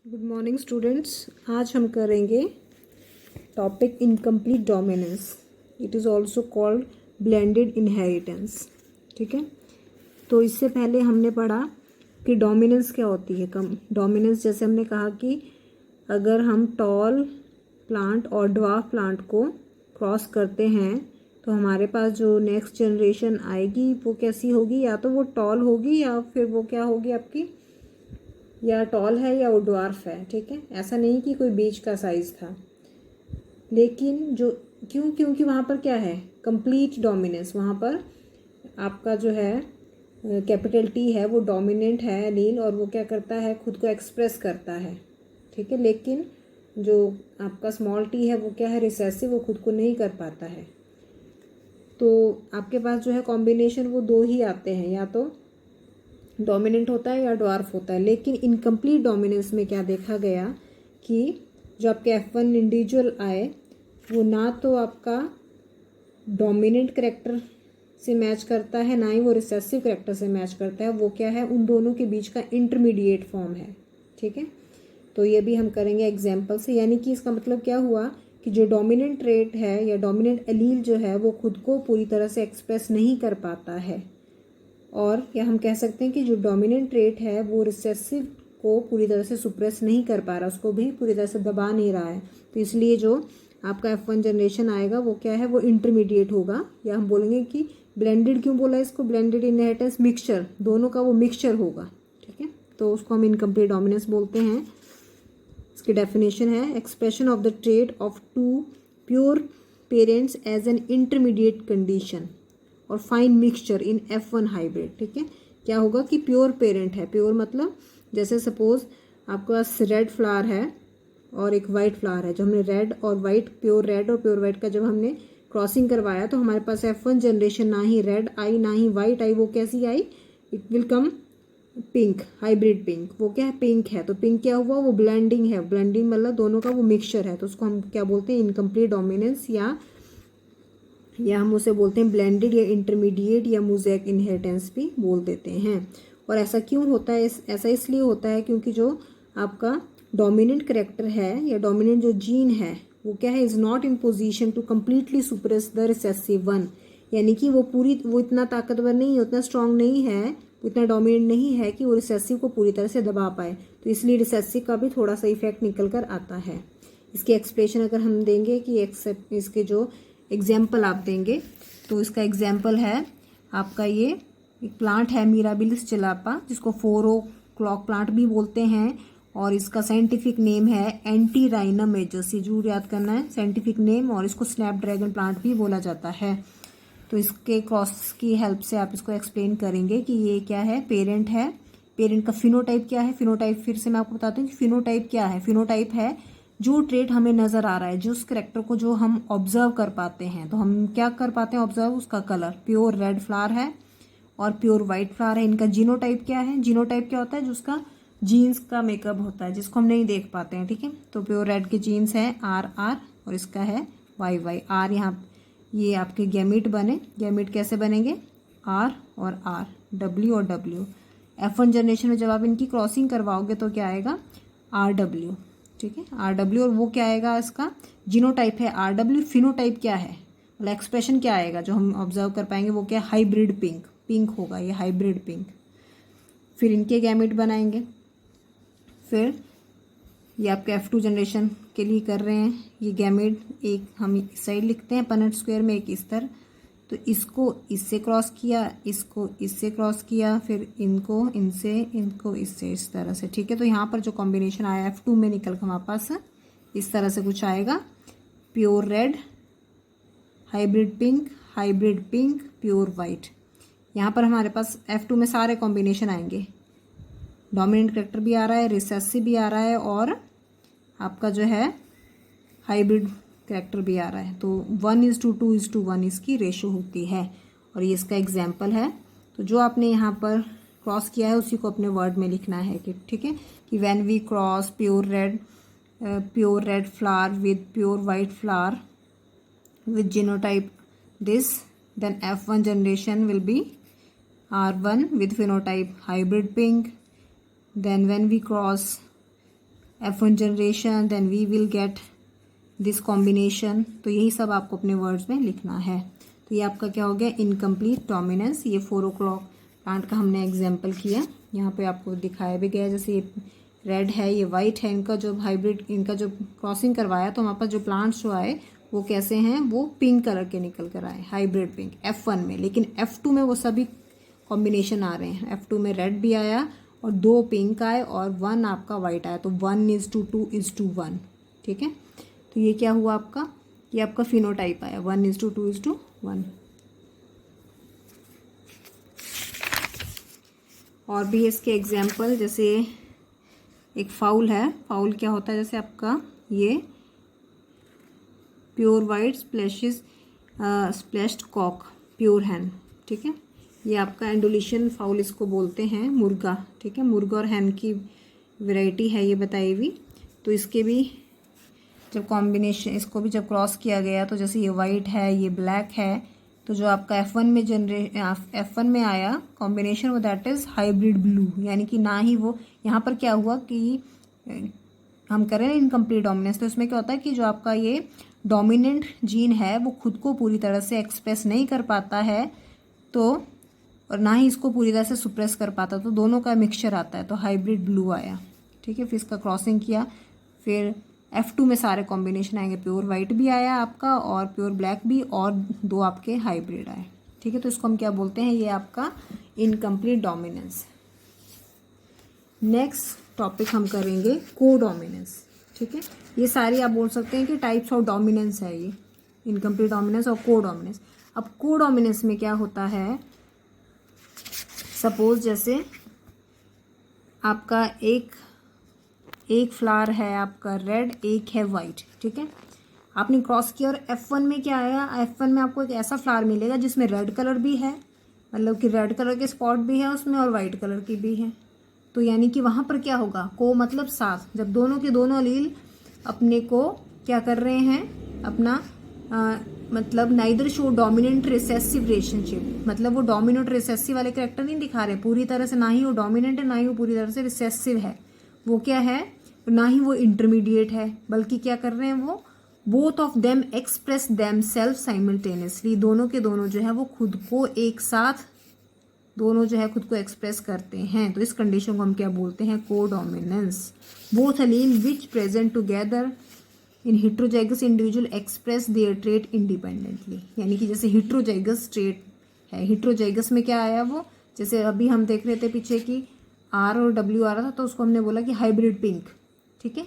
Good morning students. आज हम करेंगे topic incomplete dominance. It is also called blended inheritance. ठीक है, तो इससे पहले हमने पढ़ा कि डोमिनेंस क्या होती है। डोमिनेंस जैसे हमने कहा कि अगर हम टॉल प्लांट और ड्वार्फ प्लांट को क्रॉस करते हैं तो हमारे पास जो नेक्स्ट जनरेशन आएगी वो कैसी होगी, या तो वो टॉल होगी या फिर वो क्या होगी आपकी, या टॉल है या वो ड्वार्फ है। ठीक है, ऐसा नहीं कि कोई बीच का साइज था, लेकिन जो क्योंकि वहाँ पर क्या है, कंप्लीट डोमिनेंस। वहाँ पर आपका जो है कैपिटल टी है वो डोमिनेंट है एलील, और वो क्या करता है, खुद को एक्सप्रेस करता है। ठीक है, लेकिन जो आपका स्मॉल टी है वो क्या है, रिसेसिव, वो खुद को नहीं कर पाता है। तो आपके पास जो है कॉम्बिनेशन वो दो ही आते हैं, या तो डोमिनेंट होता है या ड्वार्फ होता है। लेकिन इनकम्प्लीट डोमिनेंस में क्या देखा गया कि जो आपके F1 इंडिविजुअल आए वो ना तो आपका डोमिनेंट करेक्टर से मैच करता है, ना ही वो रिसेसिव करेक्टर से मैच करता है। वो क्या है, उन दोनों के बीच का इंटरमीडिएट फॉर्म है। ठीक है, तो ये भी हम करेंगे एग्जाम्पल से। यानी कि इसका मतलब क्या हुआ कि जो डोमिनेंट ट्रेट है या डोमिनेंट एलील जो है वो खुद को पूरी तरह से एक्सप्रेस नहीं कर पाता है, और या हम कह सकते हैं कि जो डोमिनेंट ट्रेट है वो रिसेसिव को पूरी तरह से सुप्रेस नहीं कर पा रहा, उसको भी पूरी तरह से दबा नहीं रहा है। तो इसलिए जो आपका F1 जनरेशन आएगा वो क्या है, वो इंटरमीडिएट होगा, या हम बोलेंगे कि ब्लेंडेड। क्यों बोला इसको ब्लेंडेड इनहेरिटेंस, मिक्सचर, दोनों का वो मिक्सचर होगा। ठीक है, तो उसको हम इनकम्प्लीट डोमिनेंस बोलते हैं। इसकी डेफिनेशन है expression of the trait of two pure parents as an intermediate condition और fine mixture in F1 hybrid. ठीक है, क्या होगा कि प्योर पेरेंट है। प्योर मतलब जैसे सपोज आपके पास रेड फ्लावर है और एक वाइट फ्लावर है। जो हमने रेड और वाइट, प्योर रेड और प्योर वाइट का जब हमने क्रॉसिंग करवाया तो हमारे पास F1 जनरेशन ना ही रेड आई ना ही वाइट आई, वो कैसी आई, it will come pink, hybrid pink. वो क्या है, पिंक है। तो पिंक क्या हुआ, वो ब्लेंडिंग है। ब्लेंडिंग मतलब दोनों का वो मिक्सचर है, तो उसको हम क्या बोलते हैं, इनकम्प्लीट डोमिनेंस, या हम उसे बोलते हैं ब्लेंडेड या इंटरमीडिएट या मोज़ेक इनहेरिटेंस भी बोल देते हैं। और ऐसा क्यों होता है, ऐसा इसलिए होता है क्योंकि जो आपका डोमिनेंट करेक्टर है या डोमिनेंट जो जीन है वो क्या है, is not in position to completely suppress the recessive one. यानी कि वो इतना ताकतवर नहीं है, उतना स्ट्रांग नहीं है, वो इतना डोमिनेंट नहीं है कि वो रिसेसिव को पूरी तरह से दबा पाए। तो इसलिए रिसेसिव का भी थोड़ा सा इफेक्ट निकल कर आता है। इसकी एक्सप्रेशन अगर हम देंगे कि इसके जो एग्जाम्पल आप देंगे, तो इसका एग्जाम्पल है आपका ये एक प्लांट है मिराबिलिस चिलापा, जिसको 4 o'clock प्लांट भी बोलते हैं, और इसका साइंटिफिक नेम है एंटीराइनम मेजस। जरूर याद करना है साइंटिफिक नेम। और इसको स्नैपड्रैगन प्लांट भी बोला जाता है। तो इसके क्रॉस की हेल्प से आप इसको एक्सप्लेन करेंगे कि ये क्या है, पेरेंट है। पेरेंट का फिनोटाइप क्या है, फिनोटाइप फिर से मैं आपको बताती हूँ कि फिनोटाइप क्या है। फिनोटाइप है जो ट्रेट हमें नजर आ रहा है, जो उस करेक्टर को जो हम ऑब्जर्व कर पाते हैं। तो हम क्या कर पाते हैं ऑब्जर्व, उसका कलर। प्योर रेड फ्लावर है और प्योर वाइट फ्लावर है। इनका जीनोटाइप क्या है, जीनोटाइप क्या होता है, जिसका जीन्स का मेकअप होता है, जिसको हम नहीं देख पाते हैं। ठीक है, तो प्योर रेड के जीन्स हैं RR और इसका है YY। R यहाँ ये आपके गैमीट बने। गैमीट कैसे बनेंगे, R और R, W और W। F1 जनरेशन में जब आप इनकी क्रॉसिंग करवाओगे तो क्या आएगा, RW। ठीक है, RW। और वो क्या आएगा, इसका जीनोटाइप है RW। फिनोटाइप क्या है, मतलब एक्सप्रेशन क्या आएगा जो हम ऑब्जर्व कर पाएंगे, वो क्या, हाइब्रिड पिंक। पिंक होगा ये, हाइब्रिड पिंक। फिर इनके गैमेट बनाएंगे। फिर ये आपके F2 जनरेशन के लिए कर रहे हैं। ये गैमेट एक हम इस साइड लिखते हैं पनेट स्क्वायर में, एक इस तरह। तो इसको इससे क्रॉस किया, इसको इससे क्रॉस किया, फिर इनको इनसे, इनको इससे, इस तरह से। ठीक है, तो यहाँ पर जो कॉम्बिनेशन आया F2 में निकल कर हमारे पास इस तरह से कुछ आएगा, pure red, hybrid pink, pure white. यहाँ पर हमारे पास F2 में सारे कॉम्बिनेशन आएंगे। डोमिनेंट करेक्टर भी आ रहा है, रिसेसिव भी आ रहा है, और आपका जो है हाइब्रिड करेक्टर भी आ रहा है। तो 1:2:1 इसकी रेशो होती है। और ये इसका एग्जाम्पल है। तो जो आपने यहाँ पर क्रॉस किया है उसी को अपने वर्ड में लिखना है कि ठीक है, कि when we cross pure red flower with pure white flower with genotype this, then F1 generation will be R1 with phenotype hybrid pink. Then when we cross F1 generation, then we will get this combination. तो यही सब आपको अपने words में लिखना है। तो ये आपका क्या हो गया, इनकम्प्लीट डोमिनेंस। ये 4 o'clock प्लांट का हमने एग्जाम्पल किया, यहाँ पे आपको दिखाया भी गया। जैसे ये रेड है, ये वाइट है, इनका जो हाइब्रिड, इनका जो क्रॉसिंग करवाया तो हमारे पास जो प्लांट्स जो आए वो कैसे हैं, वो पिंक कलर के निकल कर आए, हाइब्रिड पिंक F1 में। लेकिन F2 में वो सभी कॉम्बिनेशन आ रहे हैं। F2 में रेड भी आया और 2 पिंक आए और 1 आपका वाइट आया, तो 1:2:1। ठीक है, तो ये क्या हुआ आपका, ये आपका फिनोटाइप आया 1:2:1। और भी इसके एग्जाम्पल, जैसे एक फाउल है। फाउल क्या होता है, जैसे आपका ये pure white splashed cock, pure hen. ठीक है, ये आपका एंडोलिशियन फाउल इसको बोलते हैं, मुर्गा। ठीक है, मुर्गा और हैन की वैरायटी है ये बताई हुई। तो इसके भी जब कॉम्बिनेशन, इसको भी जब क्रॉस किया गया तो जैसे ये वाइट है, ये ब्लैक है, तो जो आपका F1 में आया कॉम्बिनेशन, वो दैट इज़ हाइब्रिड ब्लू। यानी कि ना ही वो, यहाँ पर क्या हुआ कि हम करें इनकम्प्लीट डोमिनेंस, तो इसमें क्या होता है कि जो आपका ये डोमिनेंट जीन है वो खुद को पूरी तरह से एक्सप्रेस नहीं कर पाता है, तो और ना ही इसको पूरी तरह से सुप्रेस कर पाता, तो दोनों का मिक्सचर आता है, तो हाइब्रिड ब्लू आया। ठीक है, फिर इसका क्रॉसिंग किया, फिर F2 में सारे कॉम्बिनेशन आएंगे, प्योर वाइट भी आया आपका और प्योर ब्लैक भी, और 2 आपके हाइब्रिड आए। ठीक है, तो इसको हम क्या बोलते हैं, ये आपका इनकम्प्लीट डोमिनेंस। नेक्स्ट टॉपिक हम करेंगे कोडोमिनेंस। ठीक है, ये सारी आप बोल सकते हैं कि टाइप्स ऑफ डोमिनेंस है, ये इनकम्प्लीट डोमिनेंस और कोडोमिनेंस। अब कोडोमिनेंस में क्या होता है, सपोज जैसे आपका एक फ्लावर है आपका रेड, एक है वाइट। ठीक है, आपने क्रॉस किया और F1 में क्या आया, F1 में आपको एक ऐसा फ्लावर मिलेगा जिसमें रेड कलर भी है, मतलब कि रेड कलर के स्पॉट भी है उसमें और वाइट कलर की भी है। तो यानी कि वहाँ पर क्या होगा, को मतलब साथ, जब दोनों के दोनों अलील अपने को क्या कर रहे हैं, अपना मतलब neither show dominant recessive relationship, मतलब वो डोमिनेंट रिसेसिव वाले कैरेक्टर नहीं दिखा रहे पूरी तरह से, ना ही वो डोमिनेंट है ना ही वो पूरी तरह से रिसेसिव है, वो क्या है, ना ही वो इंटरमीडिएट है, बल्कि क्या कर रहे हैं वो, both of them express them self simultaneously, दोनों के दोनों जो है वो खुद को एक साथ, दोनों जो है खुद को एक्सप्रेस करते हैं। तो इस कंडीशन को हम क्या बोलते हैं, codominance. Both allele which present together in heterozygous individual express their trait independently. यानी कि जैसे हिट्रोजाइगस ट्रेट है, हिट्रोजाइगस में क्या आया वो, जैसे अभी हम देख रहे थे पीछे की R और W आ रहा था, तो उसको हमने बोला कि हाइब्रिड पिंक। ठीक है,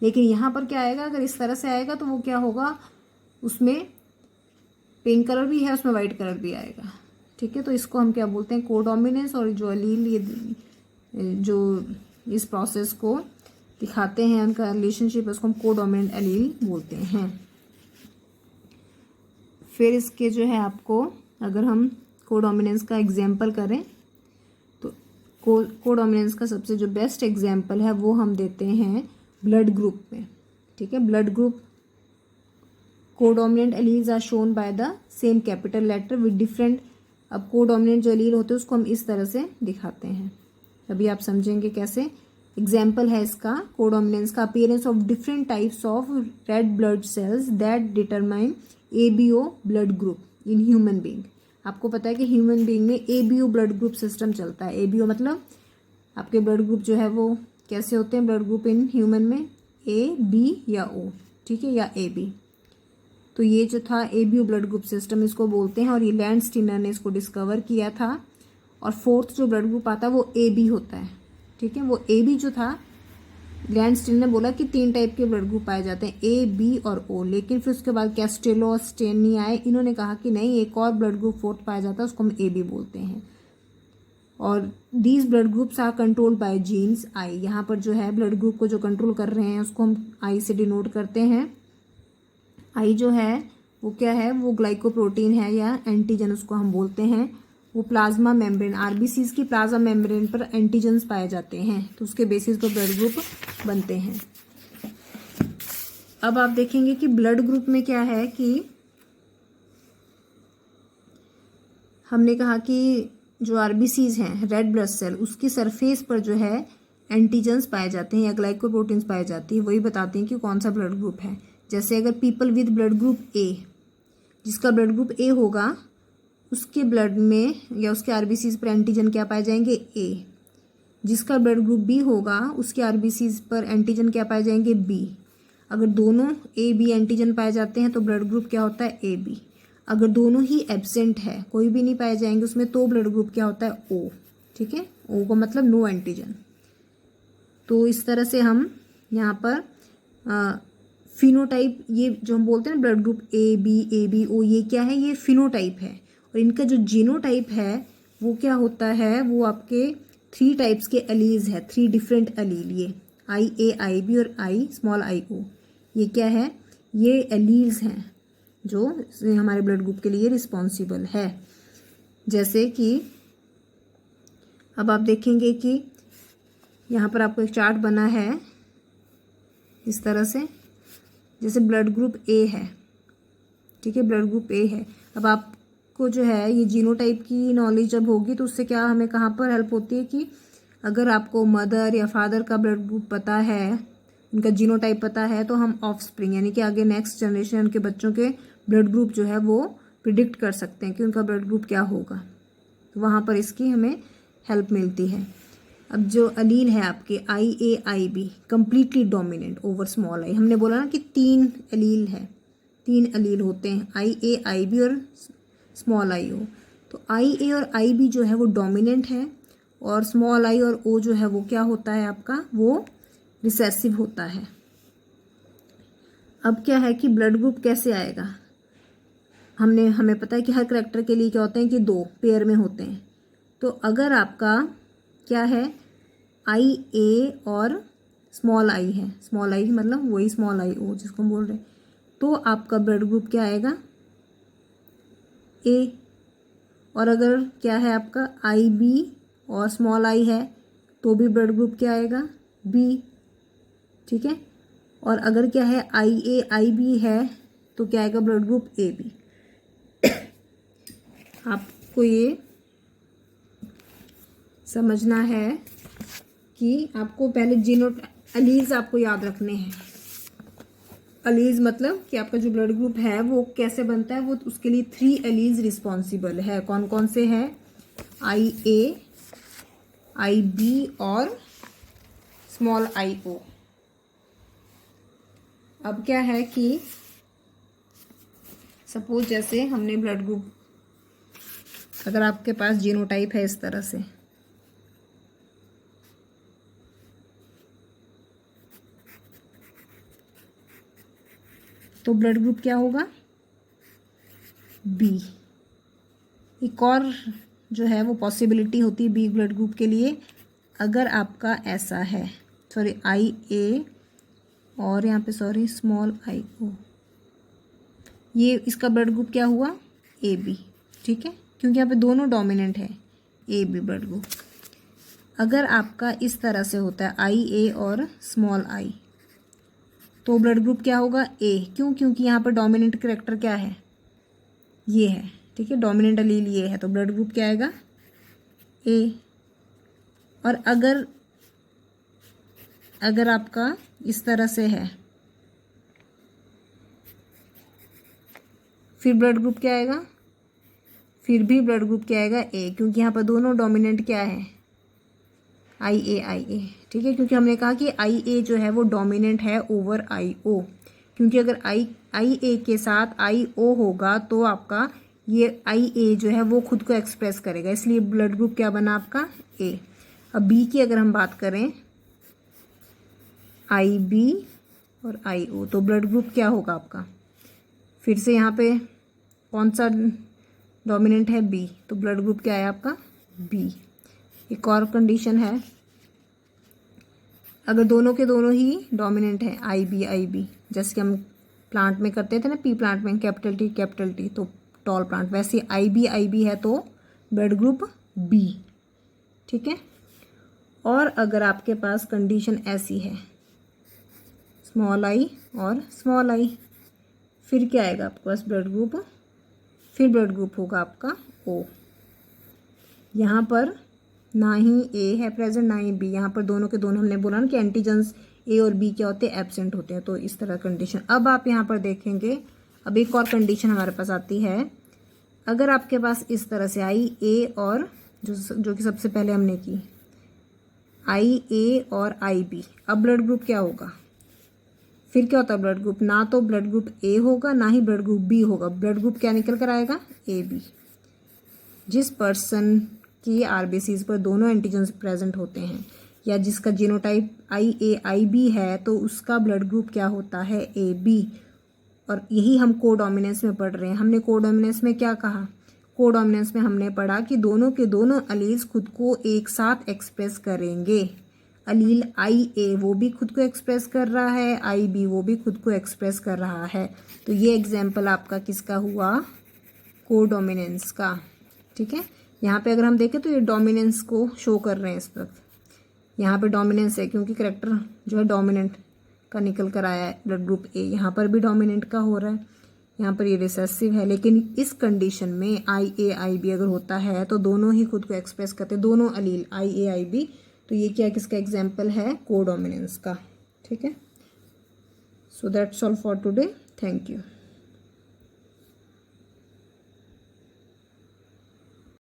लेकिन यहाँ पर क्या आएगा, अगर इस तरह से आएगा तो वो क्या होगा, उसमें पिंक कलर भी है, उसमें वाइट कलर भी आएगा। ठीक है, तो इसको हम क्या बोलते हैं, कोडोमिनेंस। और जो अलील ये जो इस प्रोसेस को दिखाते हैं, उनका रिलेशनशिप है, उसको हम कोडोमिनेंट अलील बोलते हैं। फिर इसके जो है आपको, अगर हम कोडोमिनेंस का एग्जाम्पल करें तो कोडोमिनेंस का सबसे जो बेस्ट एग्जाम्पल है वो हम देते हैं ब्लड ग्रुप में। ठीक है, blood group codominant alleles are shown by the same capital letter with different. अब कोडोमिनेंट जो एलील होते हैं उसको हम इस तरह से दिखाते हैं, अभी आप समझेंगे कैसे। एग्जाम्पल है इसका कोडोमिनेंस का, appearance of different types of red blood cells that determine ABO blood group in human being. आपको पता है कि ह्यूमन बीइंग में ABO ब्लड ग्रुप सिस्टम चलता है। ABO मतलब आपके ब्लड ग्रुप जो है वो कैसे होते हैं, ब्लड ग्रुप इन ह्यूमन में A, B या O। ठीक है, या AB। तो ये जो था ABO ब्लड ग्रुप सिस्टम इसको बोलते हैं, और ये लैंड स्टीनर ने इसको डिस्कवर किया था। और फोर्थ जो ब्लड ग्रुप आता है वो AB होता है। ठीक है, वो AB जो था, लैंड स्टीनर ने बोला कि 3 टाइप के ब्लड ग्रुप पाए जाते हैं, A, B और O। लेकिन फिर उसके बाद कैस्टेलो और स्टेनी आए, इन्होंने कहा कि नहीं, एक और ब्लड ग्रुप फोर्थ पाया जाता है, उसको हम AB बोलते हैं। और these blood groups are controlled by genes I। यहाँ पर जो है ब्लड ग्रुप को जो कंट्रोल कर रहे हैं उसको हम I से डिनोट करते हैं। I जो है वो क्या है, वो ग्लाइकोप्रोटीन है या एंटीजन उसको हम बोलते हैं। वो प्लाज्मा मेम्ब्रेन, RBCs की प्लाज्मा मेम्ब्रेन पर एंटीजन्स पाए जाते हैं, तो उसके बेसिस पर ब्लड ग्रुप बनते हैं। अब आप देखेंगे कि ब्लड ग्रुप में क्या है कि हमने कहा कि जो RBCs हैं, रेड ब्लड सेल, उसकी सरफेस पर जो है एंटीजन्स पाए जाते हैं या ग्लाइकोप्रोटीन्स पाए जाती है, वही बताते हैं कि कौन सा ब्लड ग्रुप है। जैसे अगर पीपल विद ब्लड ग्रुप ए, जिसका ब्लड ग्रुप ए होगा उसके ब्लड में या उसके आरबीसीज पर एंटीजन क्या पाए जाएंगे, ए। जिसका ब्लड ग्रुप बी होगा उसके आरबीसीज पर एंटीजन क्या पाए जाएंगे, बी। अगर दोनों ए बी एंटीजन पाए जाते हैं तो ब्लड ग्रुप क्या होता है, ए बी। अगर दोनों ही एब्सेंट है, कोई भी नहीं पाए जाएंगे उसमें, तो ब्लड ग्रुप क्या होता है, ओ। ठीक है, ओ का मतलब नो एंटीजन। तो इस तरह से हम यहाँ पर फिनोटाइप, ये जो हम बोलते हैं ना blood group A B O, ये क्या है, ये फिनोटाइप है। और इनका जो जीनोटाइप है वो क्या होता है, वो आपके 3 टाइप्स के एलीज है, 3 डिफरेंट एलील, ये आई ए आई बी और आई स्मॉल आई ओ, ये क्या है, ये एलील्स हैं जो हमारे ब्लड ग्रुप के लिए रिस्पॉन्सिबल है। जैसे कि अब आप देखेंगे कि यहाँ पर आपको एक चार्ट बना है इस तरह से, जैसे ब्लड ग्रुप ए है, ठीक है, ब्लड ग्रुप ए है। अब आपको जो है ये जीनोटाइप की नॉलेज जब होगी तो उससे क्या हमें कहाँ पर हेल्प होती है कि अगर आपको मदर या फादर का ब्लड ग्रुप पता है, उनका जीनोटाइप पता है, तो हम ऑफस्प्रिंग यानी कि आगे नेक्स्ट जनरेशन के बच्चों के ब्लड ग्रुप जो है वो प्रिडिक्ट कर सकते हैं कि उनका ब्लड ग्रुप क्या होगा। तो वहाँ पर इसकी हमें हेल्प मिलती है। अब जो अलील है आपके I A I B, completely dominant over small I, हमने बोला ना कि 3 अलील है, 3 अलील होते हैं, आई ए आई बी और स्मॉल आई ओ। तो आई ए और आई बी जो है वो डोमिनेंट है, और स्मॉल आई और ओ जो है वो क्या होता है आपका, वो रिसेसिव होता है। अब क्या है कि ब्लड ग्रुप कैसे आएगा, हमें पता है कि हर करैक्टर के लिए क्या होते हैं कि 2 पेयर में होते हैं। तो अगर आपका क्या है, आई ए और स्मॉल आई है, स्मॉल आई मतलब वही स्मॉल आई ओ जिसको हम बोल रहे हैं, तो आपका ब्लड ग्रुप क्या आएगा, ए। और अगर क्या है आपका आई बी और स्मॉल आई है तो भी ब्लड ग्रुप क्या आएगा, बी। ठीक है, और अगर क्या है आई ए आई बी है तो क्या आएगा ब्लड ग्रुप, ए बी। आपको ये समझना है कि आपको पहले अलीज आपको याद रखने हैं। अलीज मतलब कि आपका जो ब्लड ग्रुप है वो कैसे बनता है, वो उसके लिए 3 अलीज रिस्पॉन्सिबल है। कौन कौन से हैं, आई ए आई बी और स्मॉल आई ओ। अब क्या है कि सपोज जैसे हमने ब्लड ग्रुप, अगर आपके पास जीनोटाइप है इस तरह से, तो ब्लड ग्रुप क्या होगा, बी। एक और जो है वो पॉसिबिलिटी होती है बी ब्लड ग्रुप के लिए, अगर आपका ऐसा है, सॉरी आई ए और यहाँ पे सॉरी स्मॉल आई ओ, ये इसका ब्लड ग्रुप क्या हुआ, ए बी। ठीक है, क्योंकि यहाँ पे दोनों डोमिनेंट है, ए बी ब्लड ग्रुप। अगर आपका इस तरह से होता है आई ए और स्मॉल आई, तो ब्लड ग्रुप क्या होगा, ए। क्यों, क्योंकि यहाँ पर डोमिनेंट कैरेक्टर क्या है, ये है। ठीक है, डोमिनेंट अलील ये है, तो ब्लड ग्रुप क्या आएगा, ए। और अगर आपका इस तरह से है, फिर ब्लड ग्रुप क्या आएगा, फिर भी ब्लड ग्रुप क्या आएगा, ए, क्योंकि यहाँ पर दोनों डोमिनेंट क्या है, आई ए। ठीक है, क्योंकि हमने कहा कि आई ए जो है वो डोमिनेंट है ओवर आई ओ, क्योंकि अगर आई ए के साथ आई ओ होगा तो आपका ये आई ए जो है वो खुद को एक्सप्रेस करेगा, इसलिए ब्लड ग्रुप क्या बना आपका, ए। अब बी की अगर हम बात करें, आई बी और आई ओ, तो ब्लड ग्रुप क्या होगा आपका, फिर से यहाँ पे कौन सा डोमिनेंट है, बी, तो ब्लड ग्रुप क्या है आपका, बी। एक और कंडीशन है, अगर दोनों के दोनों ही डोमिनेंट है, आई बी, जैसे कि हम प्लांट में करते थे ना, पी प्लांट में कैपिटल टी तो टॉल प्लांट, वैसे आई बी है तो ब्लड ग्रुप बी। ठीक है, और अगर आपके पास कंडीशन ऐसी है, स्मॉल आई और स्मॉल आई, फिर क्या आएगा आपके पास ब्लड ग्रुप, फिर ब्लड ग्रुप होगा आपका ओ। यहाँ पर ना ही ए है प्रेजेंट ना ही बी। यहाँ पर दोनों के दोनों हमने बोला ना कि एंटीजन्स ए और बी क्या होते हैं, एब्सेंट होते हैं। तो इस तरह कंडीशन। अब आप यहाँ पर देखेंगे, अब एक और कंडीशन हमारे पास आती है, अगर आपके पास इस तरह से आई ए और जो कि सबसे पहले हमने की आई ए और आई बी, अब ब्लड ग्रुप क्या होगा, फिर क्या होता है ब्लड ग्रुप, ना तो ब्लड ग्रुप ए होगा ना ही ब्लड ग्रुप बी होगा, ब्लड ग्रुप क्या निकल कर आएगा, ए बी। जिस पर्सन की आरबीसीज पर दोनों एंटीजन्स प्रेजेंट होते हैं या जिसका genotype I A I B है तो उसका ब्लड ग्रुप क्या होता है, ए बी। और यही हम कोडोमिनेंस में पढ़ रहे हैं। हमने कोडोमिनेंस में क्या कहा, कोडोमिनेंस में हमने पढ़ा कि दोनों के दोनों अलील्स खुद को एक साथ एक्सप्रेस करेंगे। अलील आई ए वो भी खुद को एक्सप्रेस कर रहा है, आई बी वो भी खुद को एक्सप्रेस कर रहा है। तो ये एग्जाम्पल आपका किसका हुआ, कोडोमिनेंस का। ठीक है, यहाँ पे अगर हम देखें तो ये डोमिनेंस को शो कर रहे हैं इस वक्त। यहाँ पे डोमिनेंस है क्योंकि करेक्टर जो है डोमिनेंट का निकल कर आया है ब्लड ग्रुप ए, यहाँ पर भी डोमिनेंट का हो रहा है, यहाँ पर ये रिसेसिव है। लेकिन इस कंडीशन में आई ए आई बी अगर होता है तो दोनों ही खुद को एक्सप्रेस करते हैं, दोनों अलील आई ए आई बी। तो ये क्या किसका एग्जाम्पल है, कोडोमिनेंस का। ठीक है, so that's all for today, thank you.